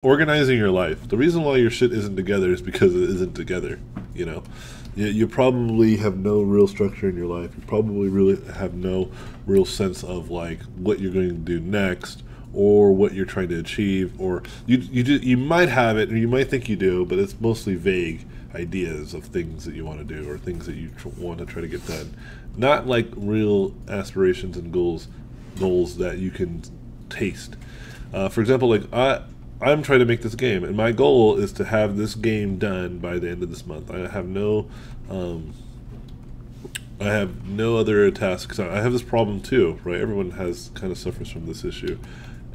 organizing your life. The reason why your shit isn't together is because it isn't together. You know, you probably have no real structure in your life. You probably really have no real sense of like what you're going to do next, or what you're trying to achieve, or you might have it, or you might think you do, but it's mostly vague ideas of things that you want to do or things that you want to try to get done, not like real aspirations and goals that you can taste. For example, like I'm trying to make this game, and my goal is to have this game done by the end of this month. Um, I have no other tasks. I have this problem too, right? Everyone has kind of suffers from this issue,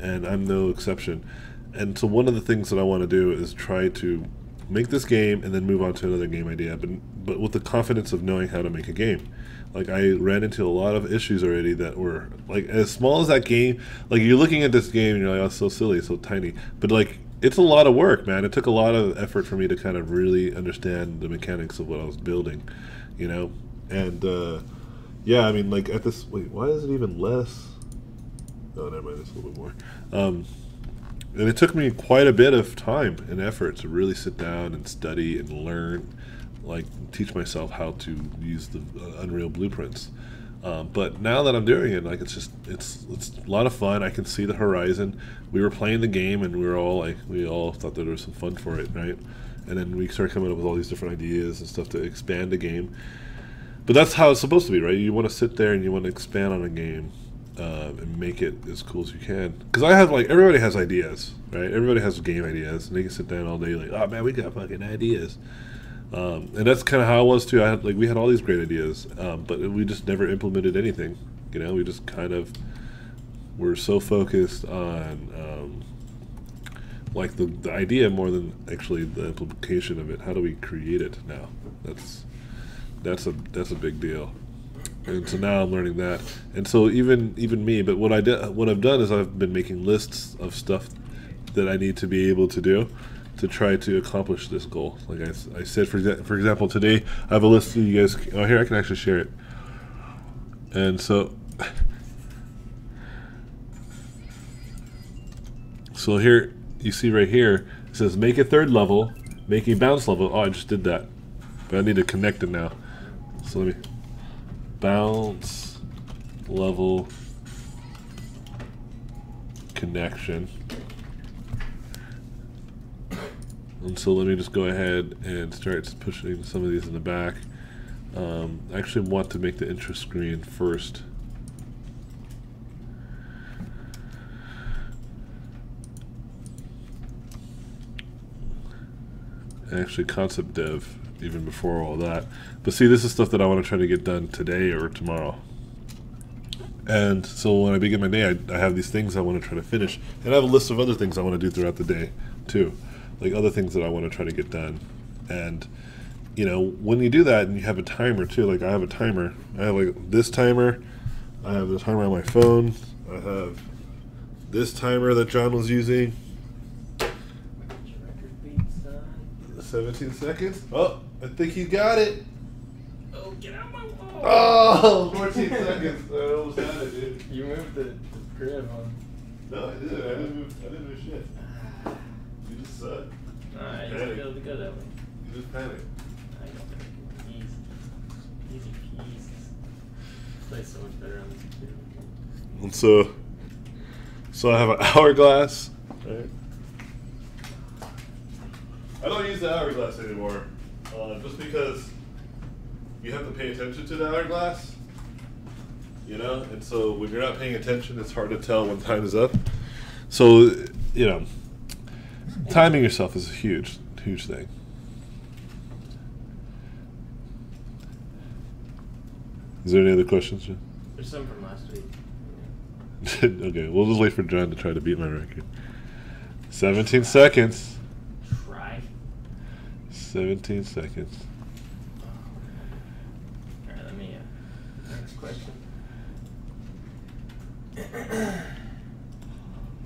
and I'm no exception. And so one of the things that I want to do is try to make this game and then move on to another game idea, but with the confidence of knowing how to make a game. Like I ran into a lot of issues already that were like as small as that game. Like you're looking at this game and you're like, oh, it's so silly, it's so tiny. But like it's a lot of work, man. It took a lot of effort for me to kind of really understand the mechanics of what I was building, you know. And yeah, I mean, like at this, wait, why is it even less? Oh, never mind, it's a little bit more. And it took me quite a bit of time and effort to really sit down and study and learn, like teach myself how to use the Unreal blueprints. But now that I'm doing it, like it's a lot of fun. I can see the horizon. We were playing the game and we all thought that there was some fun for it, right? And then we started coming up with all these different ideas and stuff to expand the game. But that's how it's supposed to be, right? You want to sit there and you want to expand on a game. And make it as cool as you can. Because I have like everybody has ideas, right? Everybody has game ideas, and they can sit down all day like, oh man, we got fucking ideas. And that's kind of how I was too. We had all these great ideas, but we just never implemented anything. You know, we just kind of were so focused on like the idea more than actually the implementation of it. How do we create it now? That's a big deal. And so now I'm learning that, and so even me. But what I've done is I've been making lists of stuff that I need to be able to do to try to accomplish this goal. Like I said, for example, today I have a list that you guys. Oh, here I can actually share it. And so here you see right here it says make a third level, make a bounce level. Oh, I just did that, but I need to connect it now. So let me. Bounce level connection. And so let me just go ahead and start pushing some of these in the back. I actually want to make the intro screen first. Actually, concept dev even before all that. But see, this is stuff that I want to try to get done today or tomorrow. And so when I begin my day, I have these things I want to try to finish. And I have a list of other things I want to do throughout the day, too. Like other things that I want to try to get done. And, you know, when you do that and you have a timer, too, like I have a timer. I have like this timer. I have the timer on my phone. I have this timer that John was using. 17 seconds. Oh, I think he got it. Oh, get out my wall. Oh, 14 seconds. I almost had it, dude. You moved the grid on. No, I didn't. I didn't move shit. You just suck. I used to be able to go that way. You just panicked. I got that. Easy peasy. Plays so much better on this computer. And so I have an hourglass. Right. I don't use the hourglass anymore, just because you have to pay attention to the hourglass, you know? And so when you're not paying attention, it's hard to tell when time is up. So, you know, timing yourself is a huge thing. Is there any other questions, John? There's some from last week. Okay, we'll just wait for John to try to beat my record. 17 seconds. 17 seconds. Alright, let me, next question.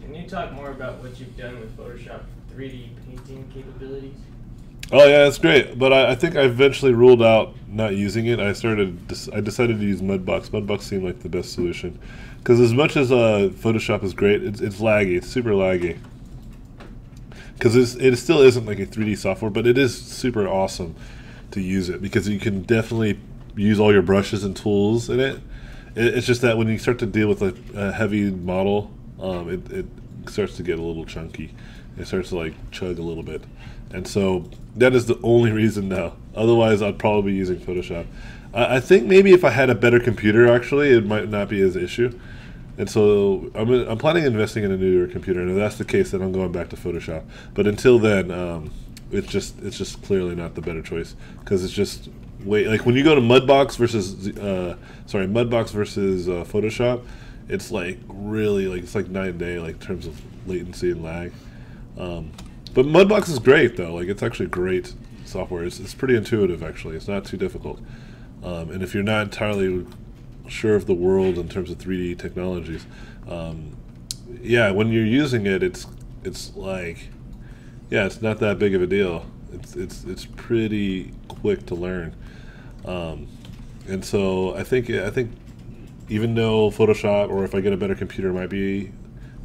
Can you talk more about what you've done with Photoshop 3D painting capabilities? Oh yeah, that's great. But I think I eventually ruled out not using it. I decided to use Mudbox. Mudbox seemed like the best solution. Because as much as Photoshop is great, it's laggy. It's super laggy. because it still isn't like a 3D software, but it is super awesome to use it because you can definitely use all your brushes and tools in it. It's just that when you start to deal with a heavy model, it starts to get a little chunky. It starts to like chug a little bit, and so that is the only reason now. Otherwise, I'd probably be using Photoshop. I think maybe if I had a better computer, actually, it might not be as an issue. And so I'm planning on investing in a newer computer, and if that's the case, then I'm going back to Photoshop. But until then, it's just clearly not the better choice because it's just like when you go to Mudbox versus Photoshop, it's like really like it's like night and day like in terms of latency and lag. But Mudbox is great though. Like it's actually great software. It's pretty intuitive actually. It's not too difficult. And if you're not entirely sure of the world in terms of 3D technologies, yeah, when you're using it, it's like, yeah, it's not that big of a deal. It's pretty quick to learn, and so I think even though Photoshop or if I get a better computer might be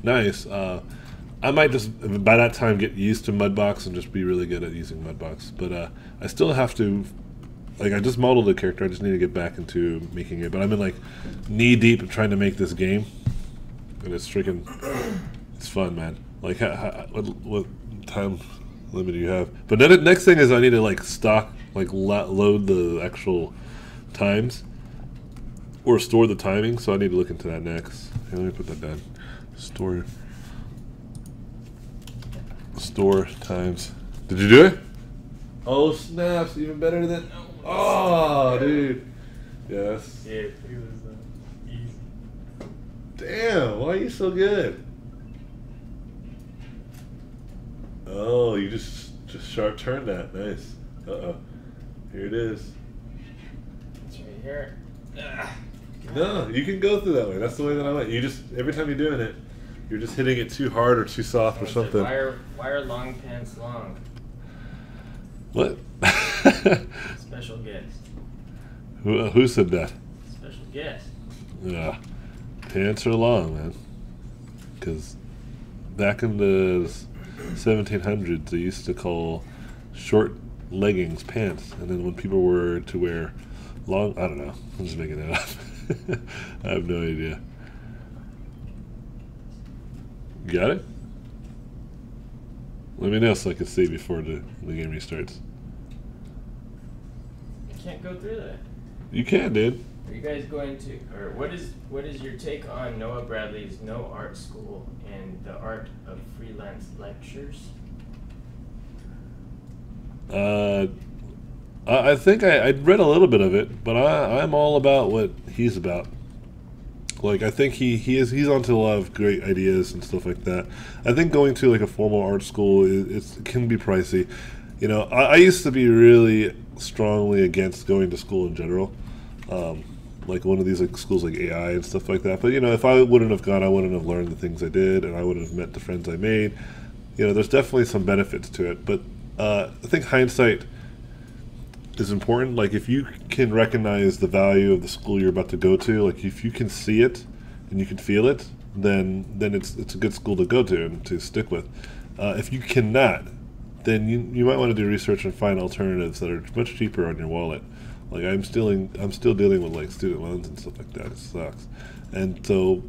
nice, I might just by that time get used to Mudbox and just be really good at using Mudbox. But I still have to. Like I just modeled the character, I just need to get back into making it. But I'm in like knee deep trying to make this game, and it's fun, man. Like what time limit do you have? But then the next thing is I need to like load the actual times or store the timing. So I need to look into that next. Okay, let me put that down. Store times. Did you do it? Oh snaps! Even better than. Oh, dude. Yes. Yeah, it was easy. Damn, why are you so good? Oh, you just sharp turned that. Nice. Uh-oh. Here it is. It's right here. No, you can go through that way. That's the way that I went. You just, every time you're doing it, you're just hitting it too hard or too soft or something. Why are long pants long? What? Special guest. Who said that? Special guest. Yeah. Pants are long, man. Because back in the 1700s, they used to call short leggings pants. And then when people were to wear long, I don't know. I'm just making that up. I have no idea. Got it? Let me know so I can see before the game restarts. I can't go through that. You can, dude. Are you guys going to, or what is your take on Noah Bradley's No Art School and the Art of Freelance Lectures? I think I read a little bit of it, but I'm all about what he's about. Like I think he's onto a lot of great ideas and stuff like that. I think going to like a formal art school it can be pricey. You know, I used to be really strongly against going to school in general, like one of these like schools like AI and stuff like that. But you know, if I wouldn't have gone, I wouldn't have learned the things I did, and I wouldn't have met the friends I made. You know, there's definitely some benefits to it, but I think hindsight is important. Like if you can recognize the value of the school you're about to go to, like if you can see it and you can feel it, then it's a good school to go to and to stick with. If you cannot, then you might want to do research and find alternatives that are much cheaper on your wallet. Like I'm still dealing with like student loans and stuff like that. It sucks. And so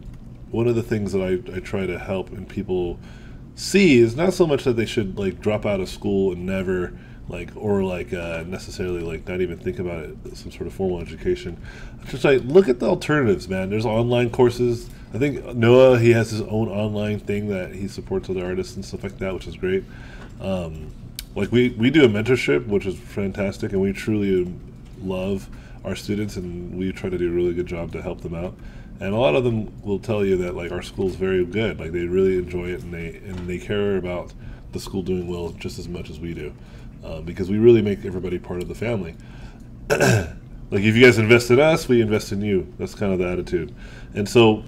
one of the things that I try to help and people see is not so much that they should like drop out of school and never necessarily like not even think about it, some sort of formal education. Just like look at the alternatives, man. There's online courses. I think Noah, he has his own online thing that he supports other artists and stuff like that, which is great. Like we do a mentorship, which is fantastic, and we truly love our students, and we try to do a really good job to help them out. And a lot of them will tell you that like our school is very good, like they really enjoy it, and they care about the school doing well just as much as we do. Because we really make everybody part of the family. Like if you guys invest in us, we invest in you. That's kind of the attitude. And so,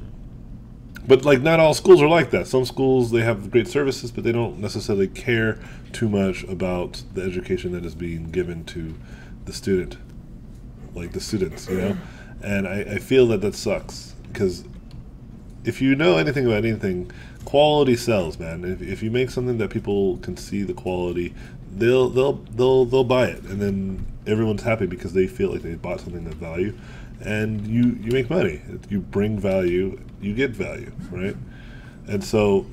but like not all schools are like that. Some schools, they have great services, but they don't necessarily care too much about the education that is being given to the student, like the students, you know? And I feel that sucks because if you know anything about anything, quality sells, man. If you make something that people can see the quality, they'll buy it, and then everyone's happy because they feel like they bought something of value, and you make money. You bring value, you get value, right? And so,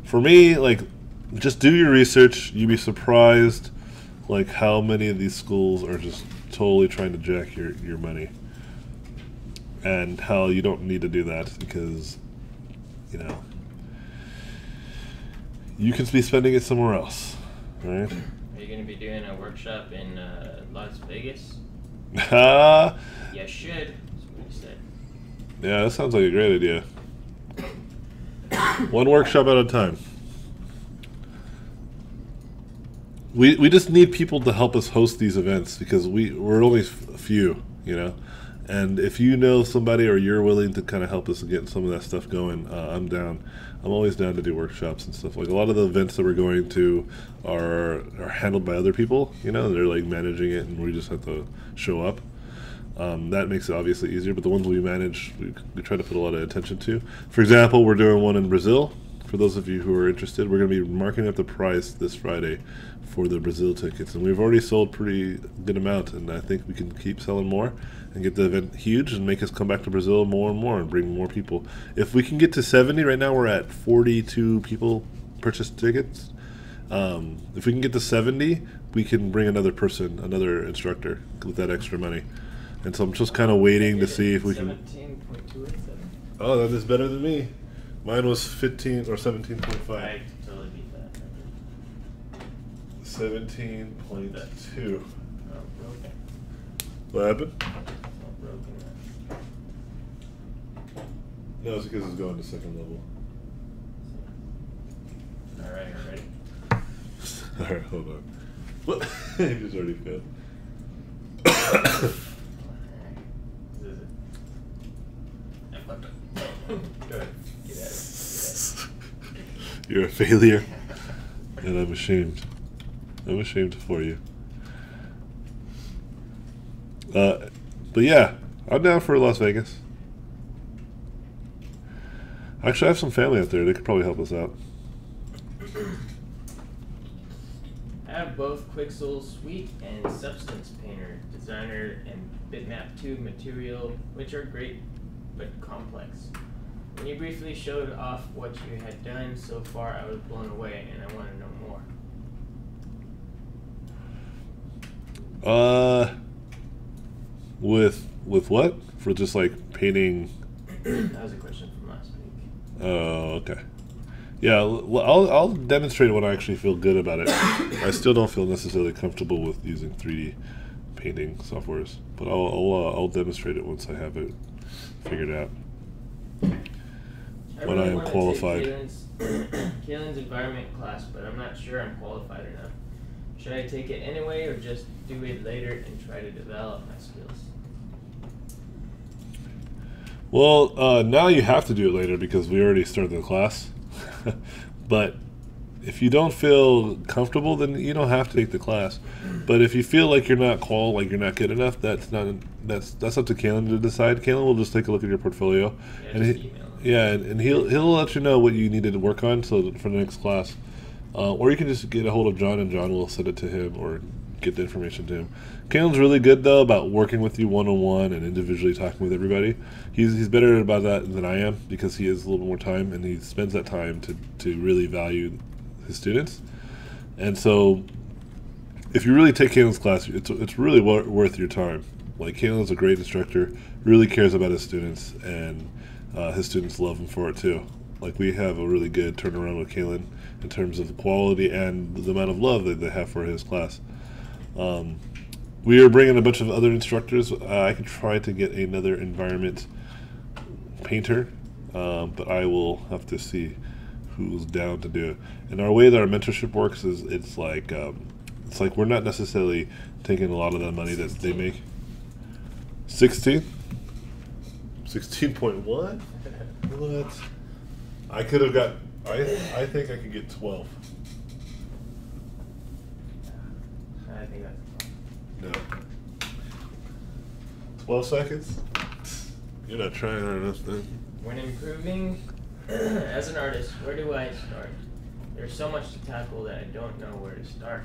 for me, like, just do your research. You'd be surprised, like, how many of these schools are just totally trying to jack your money, and how you don't need to do that because, you know, you can be spending it somewhere else, right? Are you going to be doing a workshop in Las Vegas? You should. That's what he said. Yeah, that sounds like a great idea. One workshop at a time. We just need people to help us host these events because we're only a few, you know. And if you know somebody or you're willing to kind of help us get some of that stuff going, I'm down. I'm always down to do workshops and stuff. Like a lot of the events that we're going to are handled by other people, you know. They're like managing it, and we just have to show up. That makes it obviously easier. But the ones we manage, we try to put a lot of attention to. For example, we're doing one in Brazil. For those of you who are interested, we're going to be marking up the price this Friday for the Brazil tickets, and we've already sold pretty good amount, and I think we can keep selling more and get the event huge and make us come back to Brazil more and more and bring more people. If we can get to 70, right now we're at 42 people purchase tickets. If we can get to 70, we can bring another person, another instructor with that extra money. And so I'm just kind of waiting to see if we can. 17.287. Oh, that is better than me. Mine was 15 or 17.5. I totally beat that. 17.2. Oh, broken. What happened? Oh, broken. No, it's because it's going to second level. Alright, you ready? Alright, hold on. What? He just already failed. This is it. I fucked up. Go ahead. Get at it. You're a failure, and I'm ashamed. I'm ashamed for you. But yeah, I'm down for Las Vegas. Actually, I have some family out there. They could probably help us out. I have both Quixel Suite and Substance Painter, Designer, and Bitmap 2 material, which are great but complex. When you briefly showed off what you had done so far, I was blown away, and I want to know more. With what? For just like painting? That was a question from last week. Oh, okay. Yeah, I'll demonstrate when I actually feel good about it. I still don't feel necessarily comfortable with using 3D painting softwares, but I'll demonstrate it once I have it figured out. When I am qualified. Kaylin's environment class, but I'm not sure I'm qualified enough. Should I take it anyway, or just do it later and try to develop my skills? Well, now you have to do it later because we already started the class. But if you don't feel comfortable, then you don't have to take the class. But if you feel like you're not like you're not good enough, that's up to Kaylin to decide. Kaylin will just take a look at your portfolio, Yeah, just email him. Yeah, and he'll let you know what you needed to work on for the next class. Or you can just get a hold of John, and John will send it to him or get the information to him. Kaylin's really good though about working with you one-on-one and individually talking with everybody. He's better about that than I am because he has a little more time and he spends that time to really value his students. And so, if you really take Kaylin's class, it's really worth your time. Like Kaylin's a great instructor, really cares about his students, and his students love him for it too. Like we have a really good turnaround with Kaylin in terms of the quality and the amount of love that they have for his class. We are bringing a bunch of other instructors. I could try to get another environment painter, but I will have to see who's down to do it. And our way that our mentorship works is it's like we're not necessarily taking a lot of the money that they make. 16? 16.1? What? I could have got. I think I could get 12. I think that's No. 12 seconds? You're not trying hard enough then. When improving as an artist, where do I start? There's so much to tackle that I don't know where to start.